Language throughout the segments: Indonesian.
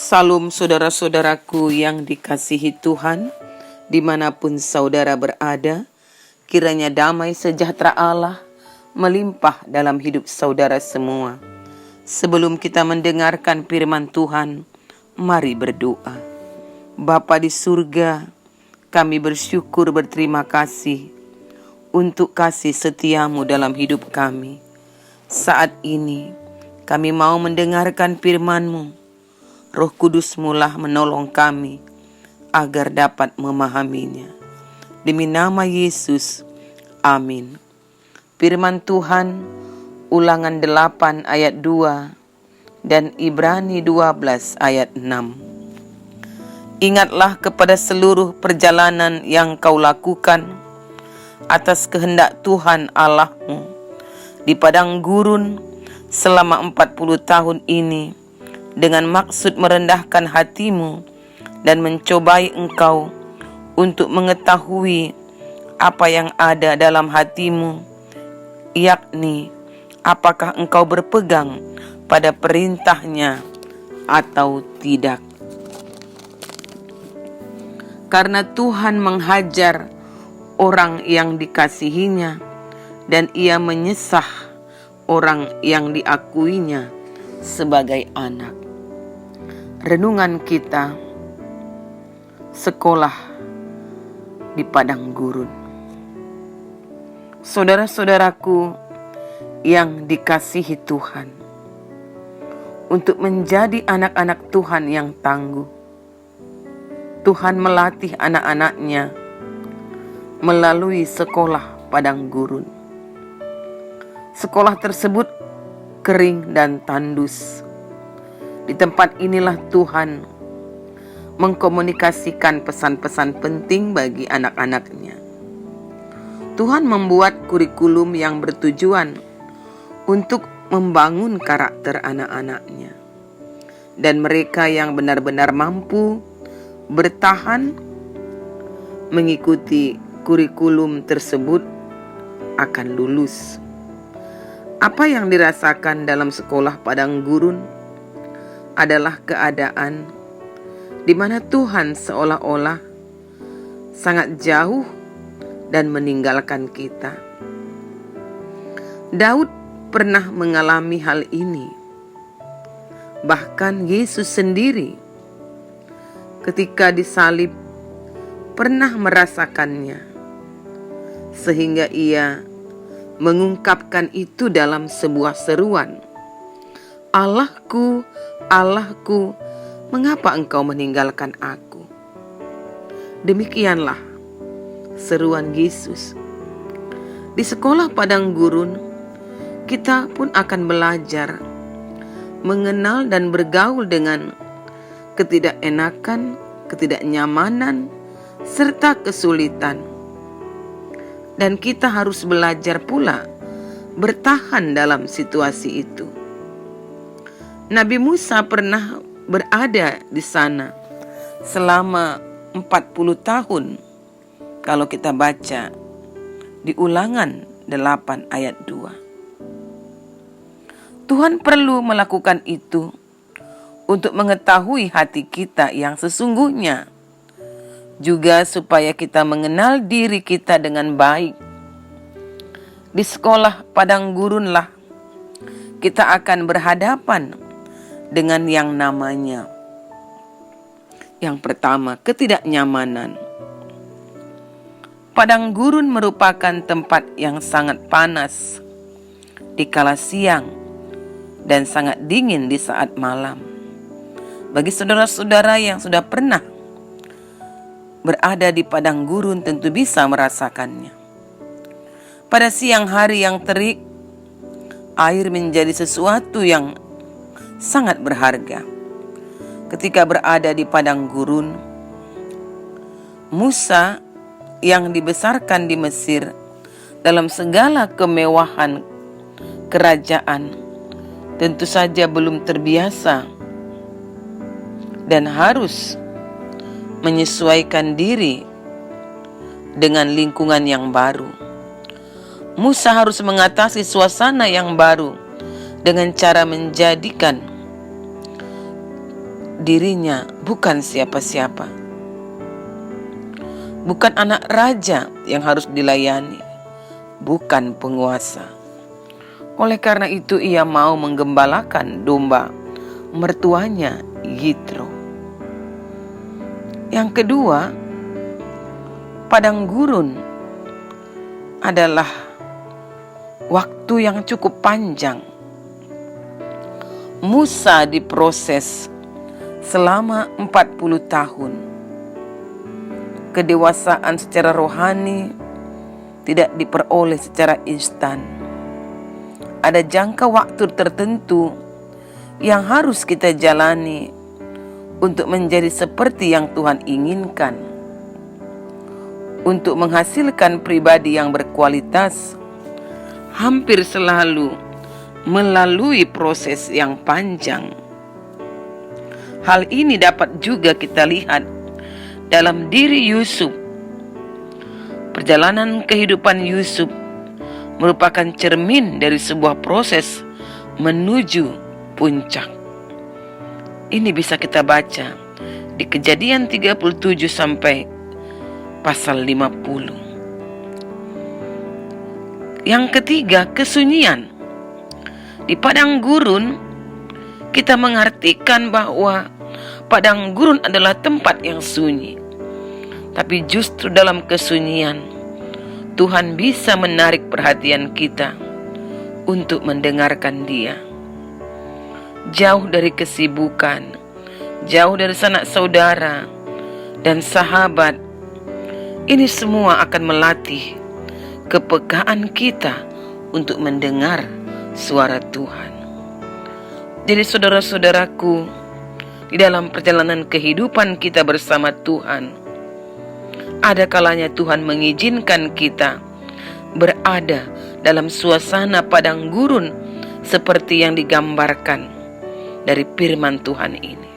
Salam saudara-saudaraku yang dikasihi Tuhan, dimanapun saudara berada, kiranya damai sejahtera Allah melimpah dalam hidup saudara semua. Sebelum kita mendengarkan firman Tuhan, mari berdoa. Bapa di surga, kami bersyukur berterima kasih untuk kasih setiamu dalam hidup kami. Saat ini kami mau mendengarkan firman-Mu. Roh Kudus-Mu lah menolong kami agar dapat memahaminya. Demi nama Yesus, amin. Firman Tuhan, Ulangan 8 ayat 2 dan Ibrani 12 ayat 6. Ingatlah kepada seluruh perjalanan yang kau lakukan atas kehendak Tuhan Allahmu di padang gurun selama 40 tahun ini, dengan maksud merendahkan hatimu dan mencobai engkau untuk mengetahui apa yang ada dalam hatimu, yakni apakah engkau berpegang pada perintahnya atau tidak. Karena Tuhan menghajar orang yang dikasihinya dan Ia menyesah orang yang diakuinya sebagai anak. Renungan kita, sekolah di padang gurun. Saudara-saudaraku yang dikasihi Tuhan, untuk menjadi anak-anak Tuhan yang tangguh, Tuhan melatih anak-anaknya melalui sekolah padang gurun. Sekolah tersebut kering dan tandus. Di tempat inilah Tuhan mengkomunikasikan pesan-pesan penting bagi anak-anaknya. Tuhan membuat kurikulum yang bertujuan untuk membangun karakter anak-anaknya. Dan mereka yang benar-benar mampu bertahan mengikuti kurikulum tersebut akan lulus. Apa yang dirasakan dalam sekolah padang gurun adalah keadaan di mana Tuhan seolah-olah sangat jauh dan meninggalkan kita. Daud pernah mengalami hal ini. Bahkan Yesus sendiri ketika disalib pernah merasakannya, sehingga Ia mengungkapkan itu dalam sebuah seruan. Allahku, Allahku, mengapa engkau meninggalkan aku? Demikianlah seruan Yesus. Di sekolah padang gurun, kita pun akan belajar mengenal dan bergaul dengan ketidakenakan, ketidaknyamanan, serta kesulitan. Dan kita harus belajar pula bertahan dalam situasi itu. Nabi Musa pernah berada di sana selama 40 tahun. Kalau kita baca di Ulangan 8 ayat 2. Tuhan perlu melakukan itu untuk mengetahui hati kita yang sesungguhnya, juga supaya kita mengenal diri kita dengan baik. Di sekolah padang gurunlah kita akan berhadapan dengan yang namanya, yang pertama, ketidaknyamanan. Padang gurun merupakan tempat yang sangat panas di kala siang dan sangat dingin di saat malam. Bagi saudara-saudara yang sudah pernah berada di padang gurun tentu bisa merasakannya. Pada siang hari yang terik, air menjadi sesuatu yang sangat berharga. Ketika berada di padang gurun, Musa yang dibesarkan di Mesir dalam segala kemewahan kerajaan tentu saja belum terbiasa dan harus menyesuaikan diri dengan lingkungan yang baru. Musa harus mengatasi suasana yang baru dengan cara menjadikan dirinya bukan siapa-siapa, bukan anak raja yang harus dilayani, bukan penguasa. Oleh karena itu ia mau menggembalakan domba mertuanya, Yitro. Yang kedua, padang gurun adalah waktu yang cukup panjang. Musa diproses selama 40 tahun. Kedewasaan secara rohani tidak diperoleh secara instan. Ada jangka waktu tertentu yang harus kita jalani untuk menjadi seperti yang Tuhan inginkan. Untuk menghasilkan pribadi yang berkualitas, hampir selalu melalui proses yang panjang. Hal ini dapat juga kita lihat dalam diri Yusuf. Perjalanan kehidupan Yusuf merupakan cermin dari sebuah proses menuju puncak. Ini bisa kita baca di Kejadian 37 sampai pasal 50. Yang ketiga, kesunyian. Di padang gurun, kita mengartikan bahwa padang gurun adalah tempat yang sunyi. Tapi justru dalam kesunyian, Tuhan bisa menarik perhatian kita untuk mendengarkan Dia. Jauh dari kesibukan, jauh dari sanak saudara dan sahabat, ini semua akan melatih kepekaan kita untuk mendengar suara Tuhan. Jadi saudara-saudaraku, di dalam perjalanan kehidupan kita bersama Tuhan, ada kalanya Tuhan mengizinkan kita berada dalam suasana padang gurun seperti yang digambarkan dari firman Tuhan ini.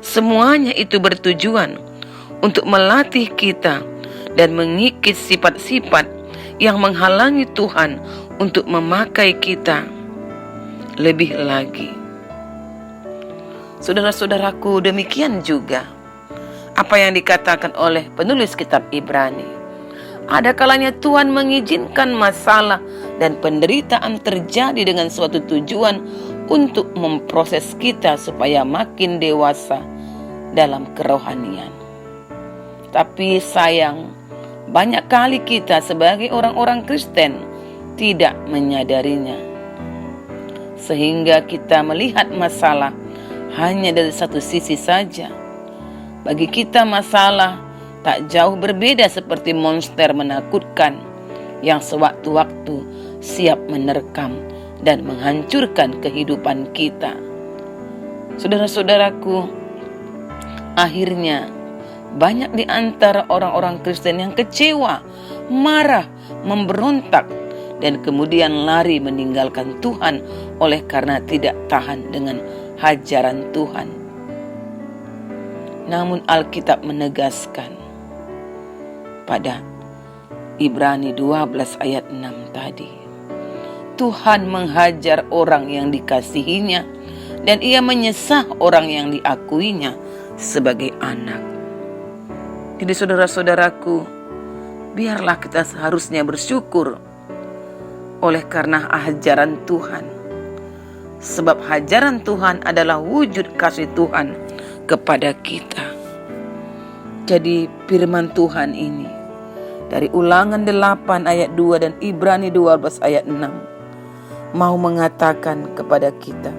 Semuanya itu bertujuan untuk melatih kita dan mengikis sifat-sifat yang menghalangi Tuhan untuk memakai kita lebih lagi. Saudara-saudaraku, demikian juga apa yang dikatakan oleh penulis kitab Ibrani. Ada kalanya Tuhan mengizinkan masalah dan penderitaan terjadi dengan suatu tujuan untuk memproses kita supaya makin dewasa dalam kerohanian. Tapi sayang, banyak kali kita sebagai orang-orang Kristen tidak menyadarinya, sehingga kita melihat masalah hanya dari satu sisi saja. Bagi kita masalah tak jauh berbeda seperti monster menakutkan yang sewaktu-waktu siap menerkam dan menghancurkan kehidupan kita. Saudara-saudaraku, akhirnya banyak di antara orang-orang Kristen yang kecewa, marah, memberontak, dan kemudian lari meninggalkan Tuhan oleh karena tidak tahan dengan hajaran Tuhan. Namun Alkitab menegaskan pada Ibrani 12 ayat 6 tadi, Tuhan menghajar orang yang dikasihinya dan Ia menyesah orang yang diakuinya sebagai anak. Jadi saudara-saudaraku, biarlah kita seharusnya bersyukur oleh karena hajaran Tuhan. Sebab hajaran Tuhan adalah wujud kasih Tuhan kepada kita. Jadi firman Tuhan ini dari Ulangan 8 ayat 2 dan Ibrani 12 ayat 6 mau mengatakan kepada kita,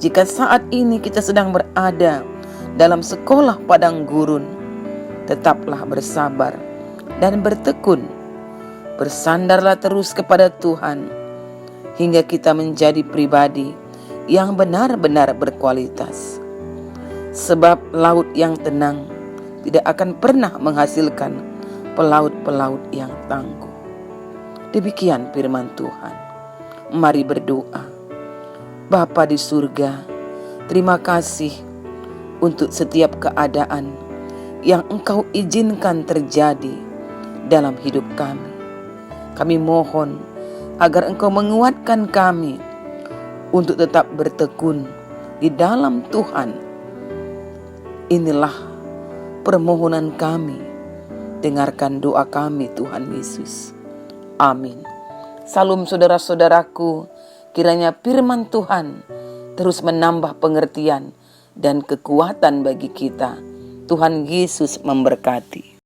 jika saat ini kita sedang berada dalam sekolah padang gurun, tetaplah bersabar dan bertekun. Bersandarlah terus kepada Tuhan hingga kita menjadi pribadi yang benar-benar berkualitas. Sebab laut yang tenang tidak akan pernah menghasilkan pelaut-pelaut yang tangguh. Demikian firman Tuhan. Mari berdoa. Bapa di surga, terima kasih untuk setiap keadaan yang Engkau izinkan terjadi dalam hidup kami. Kami mohon agar Engkau menguatkan kami untuk tetap bertekun di dalam Tuhan Inilah permohonan kami. Dengarkan doa kami Tuhan Yesus. Amin. Salam saudara-saudaraku, kiranya firman Tuhan terus menambah pengertian dan kekuatan bagi kita. Tuhan Yesus memberkati.